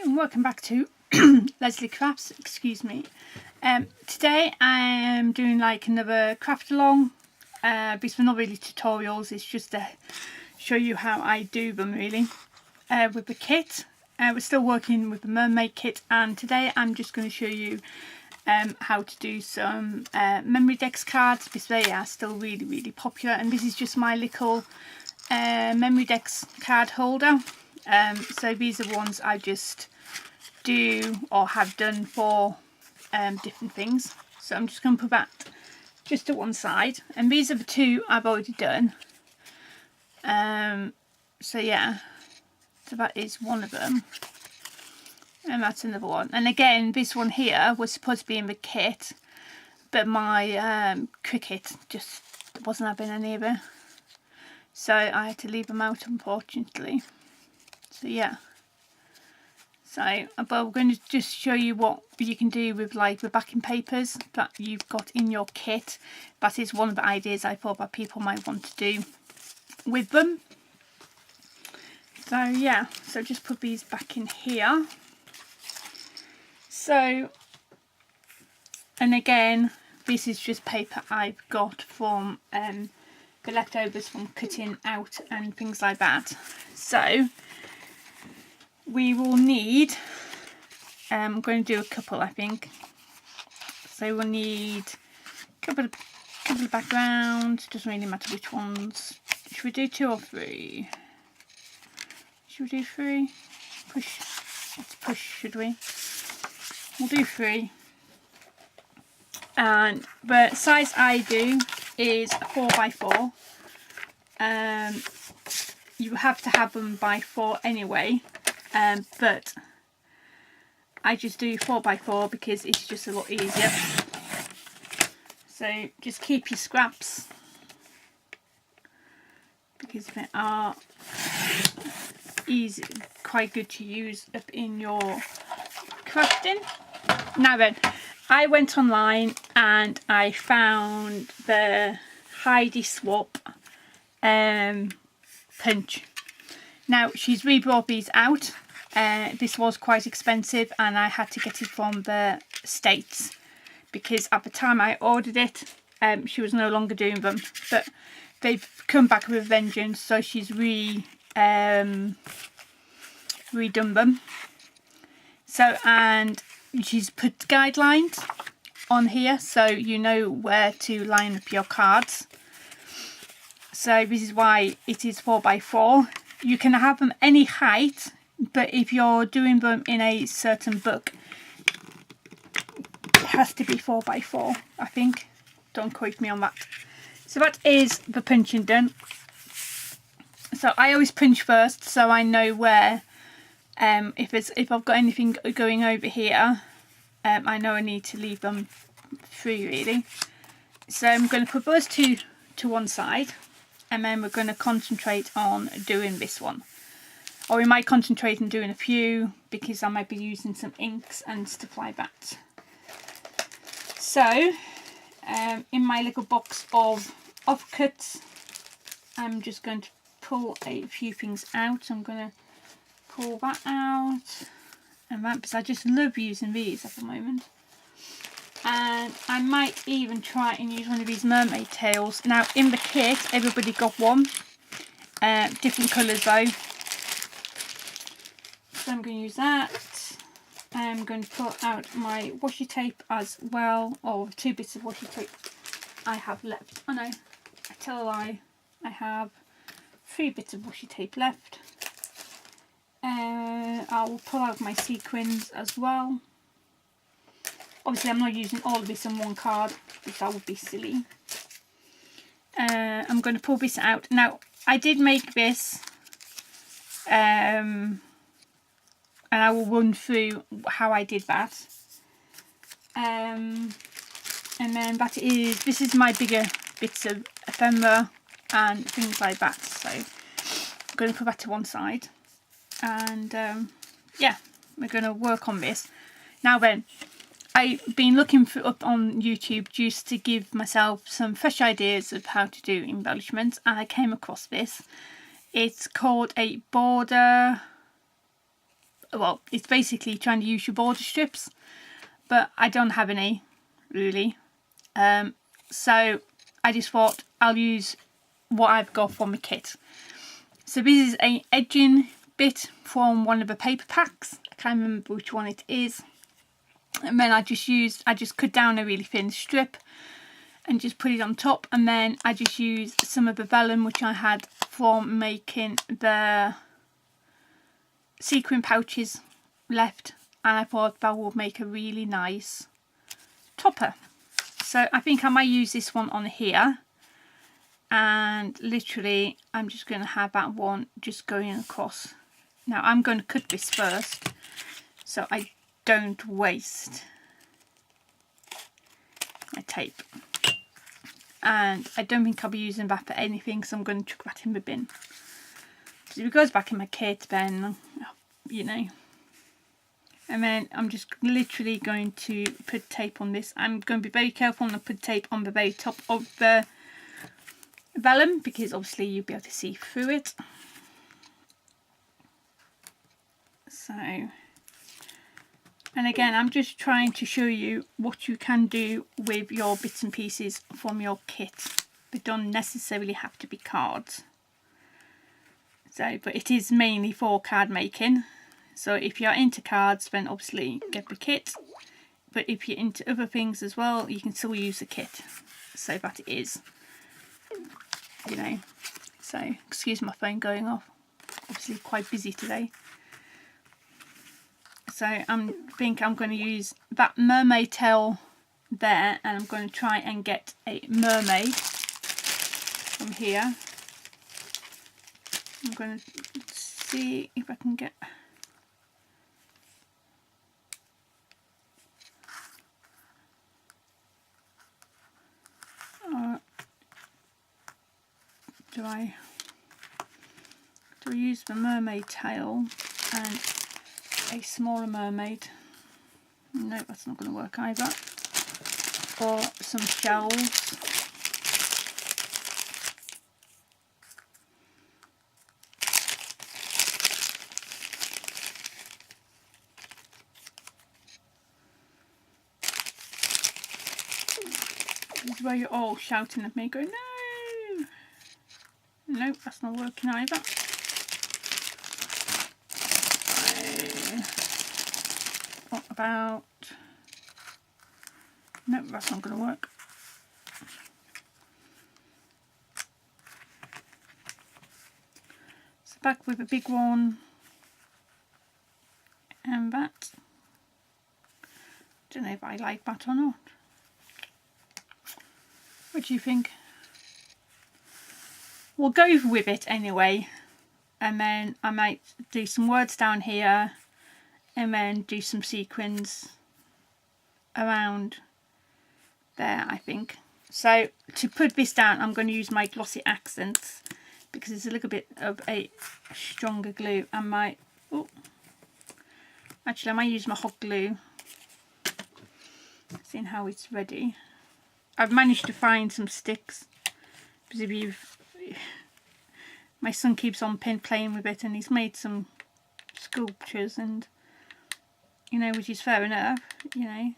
and welcome back to Leslie Crafts, excuse me. Today I am doing like another craft along, because they're not really tutorials, it's just to show you how I do them really, with the kit. We're still working with the mermaid kit, and today I'm just going to show you how to do some memory decks cards, because they are still really popular, and this is just my little memory decks card holder. So these are the ones I just do or have done for different things. So I'm just going to put that just to one side, and these are the two I've already done. So yeah, so that is one of them, and that's another one. And again, this one here was supposed to be in the kit, but my Cricut just wasn't having any of it, so I had to leave them out, unfortunately. So yeah, so but we're going to just show you what you can do with like the backing papers that you've got in your kit. That is one of the ideas I thought that people might want to do with them. So yeah, so just put these back in here. So, and again, this is just paper I've got from the leftovers from cutting out and things like that. So we will need, I'm going to do a couple, I think. So we'll need a couple of backgrounds, doesn't really matter which ones. Should we do 2 or 3? Should we do 3? Push, let's push, should we? We'll do 3. And the size I do is 4x4. You have to have them by 4 anyway. But I just do 4x4 because it's just a lot easier. So just keep your scraps, because they are easy, quite good to use up in your crafting. Now then, I went online and I found the Heidi Swap punch. Now she's re-brought these out. This was quite expensive and I had to get it from the States, because at the time I ordered it she was no longer doing them, but they've come back with a vengeance, so she's redone them. So, and she's put guidelines on here so you know where to line up your cards. So this is why it is 4x4. You can have them any height, but if you're doing them in a certain book, it has to be 4x4, I think. Don't quote me on that. So that is the punching done. So I always punch first, so I know where, if I've got anything going over here, I know I need to leave them free really. So I'm going to put those two to one side, and then we're going to concentrate on doing this one. Or we might concentrate on doing a few, because I might be using some inks and stuff like that. So, in my little box of offcuts, I'm just going to pull a few things out. I'm going to pull that out, and that, because I just love using these at the moment. And I might even try and use one of these mermaid tails. Now in the kit everybody got one, different colours though. So I'm going to use that. I'm going to pull out my washi tape as well, or 2 bits of washi tape I have left. Oh no, I tell a lie, I have 3 bits of washi tape left. I will pull out my sequins as well. Obviously I'm not using all of this on one card, because that would be silly. I'm going to pull this out. Now I did make this, and I will run through how I did that. And then this is my bigger bits of ephemera and things like that. So I'm going to put that to one side, and yeah, we're going to work on this. Now then, I've been looking up on YouTube just to give myself some fresh ideas of how to do embellishments, and I came across this. It's called a border well, it's basically trying to use your border strips, but I don't have any really, so I just thought I'll use what I've got from my kit. So this is a edging bit from one of the paper packs. I can't remember which one it is. And then I just cut down a really thin strip and just put it on top, and then I just used some of the vellum which I had from making the sequin pouches left, and I thought that would make a really nice topper. So I think I might use this one on here, and literally I'm just going to have that one just going across. Now I'm going to cut this first so I don't waste my tape, and I don't think I'll be using that for anything, so I'm going to chuck that in the bin. So if it goes back in my kit, then you know. And then I'm just literally going to put tape on this. I'm going to be very careful not to put tape on the very top of the vellum, because obviously you'll be able to see through it. So, and again, I'm just trying to show you what you can do with your bits and pieces from your kit. They don't necessarily have to be cards. So, but it is mainly for card making. So if you're into cards, then obviously get the kit. But if you're into other things as well, you can still use the kit. So that it is, you know. So, excuse my phone going off. Obviously quite busy today. So I think I'm going to use that mermaid tail there, and I'm going to try and get a mermaid from here. I'm going to see if I can get... Do I use the mermaid tail and a smaller mermaid? No, that's not going to work either. Or some shells. This is where you're all shouting at me going, no! Nope, that's not working either. What about... Nope, that's not going to work. So back with a big one. And that. Don't know if I like that or not. What do you think? We'll go with it anyway, and then I might do some words down here and then do some sequins around there, I think. So to put this down, I'm going to use my glossy accents because it's a little bit of a stronger glue. I might, actually I might use my hot glue, seeing how it's ready. I've managed to find some sticks, because if you've... My son keeps on playing with it, and he's made some sculptures, and you know, which is fair enough, you know,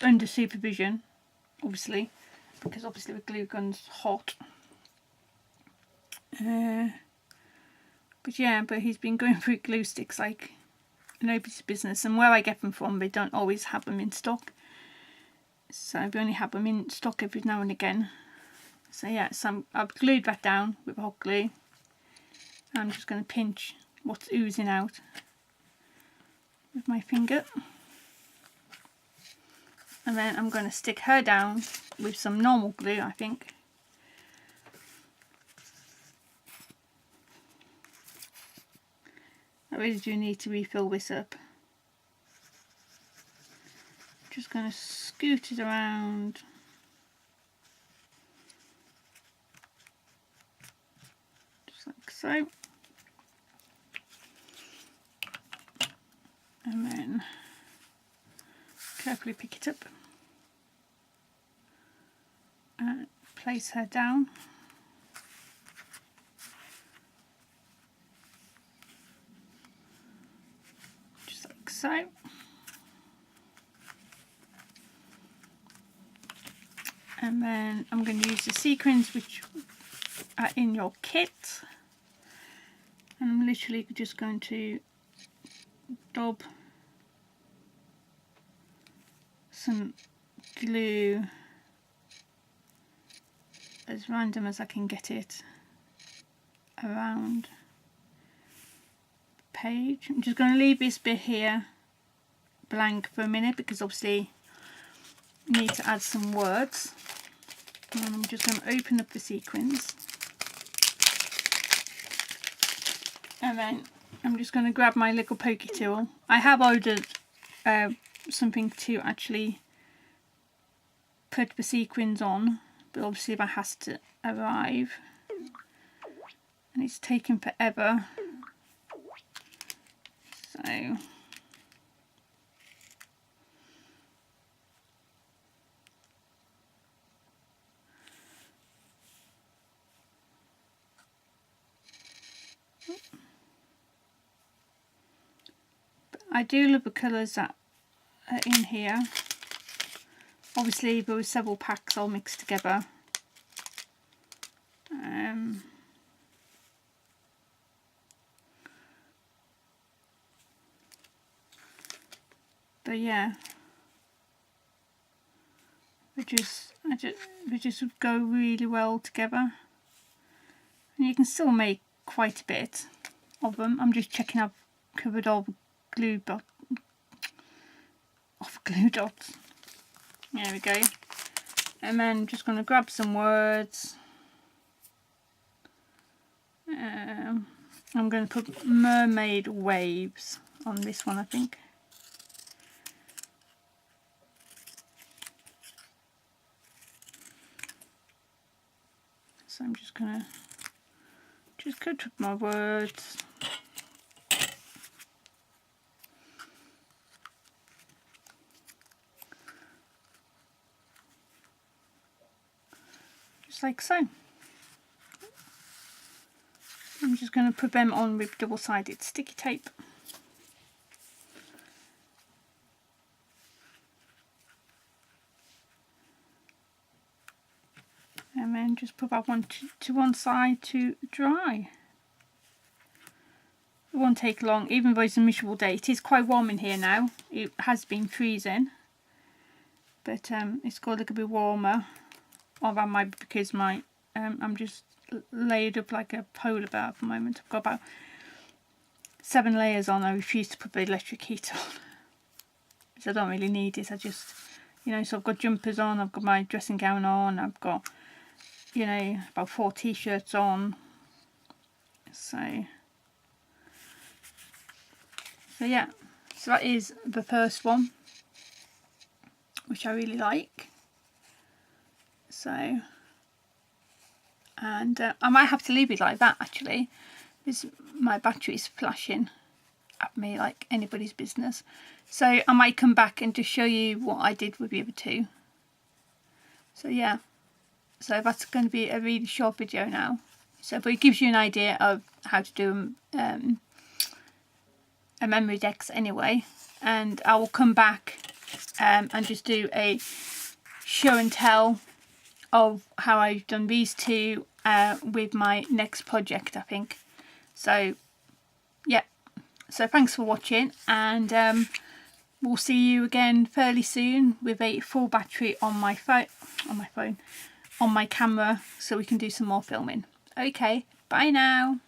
under supervision, obviously, because obviously the glue gun's hot. But yeah, but he's been going through glue sticks like nobody's business, and where I get them from, they don't always have them in stock, so we only have them in stock every now and again. So yeah, so I've glued that down with hot glue. I'm just going to pinch what's oozing out with my finger. And then I'm going to stick her down with some normal glue, I think. I really do need to refill this up. Just going to scoot it around. Like so, and then carefully pick it up and place her down. Just so. And then I'm going to use the sequins which are in your kit, and I'm literally just going to dab some glue as random as I can get it around the page. I'm just going to leave this bit here blank for a minute because obviously I need to add some words. And I'm just going to open up the sequins, and then I'm just going to grab my little pokey tool. I have ordered something to actually put the sequins on, but obviously that has to arrive and it's taken forever, so I do love the colours that are in here. Obviously there were several packs all mixed together. But yeah, they just go really well together, and you can still make quite a bit of them. I'm just checking I've covered all the glue dots. There we go. And then just going to grab some words. I'm going to put mermaid waves on this one, I think. So I'm just going to go to my words. Just like so. I'm just going to put them on with double-sided sticky tape. And then just put that one to one side to dry. It won't take long, even though it's a miserable day. It is quite warm in here now. It has been freezing, but it's got a little bit warmer. Or that might be because my I'm just layered up like a polar bear at the moment. I've got about 7 layers on. I refuse to put the electric heat on because I don't really need it. I just, you know, so I've got jumpers on, I've got my dressing gown on, I've got, you know, about 4 t-shirts on. So yeah, so that is the first one, which I really like. So, and I might have to leave it like that actually, because my battery is flashing at me like anybody's business. So I might come back and just show you what I did with the other two. So yeah, so that's going to be a really short video now. So but it gives you an idea of how to do a memory decks anyway, and I will come back and just do a show and tell of how I've done these two with my next project, I think. So yeah, so thanks for watching, and we'll see you again fairly soon with a full battery on my camera, so we can do some more filming. Okay, bye now.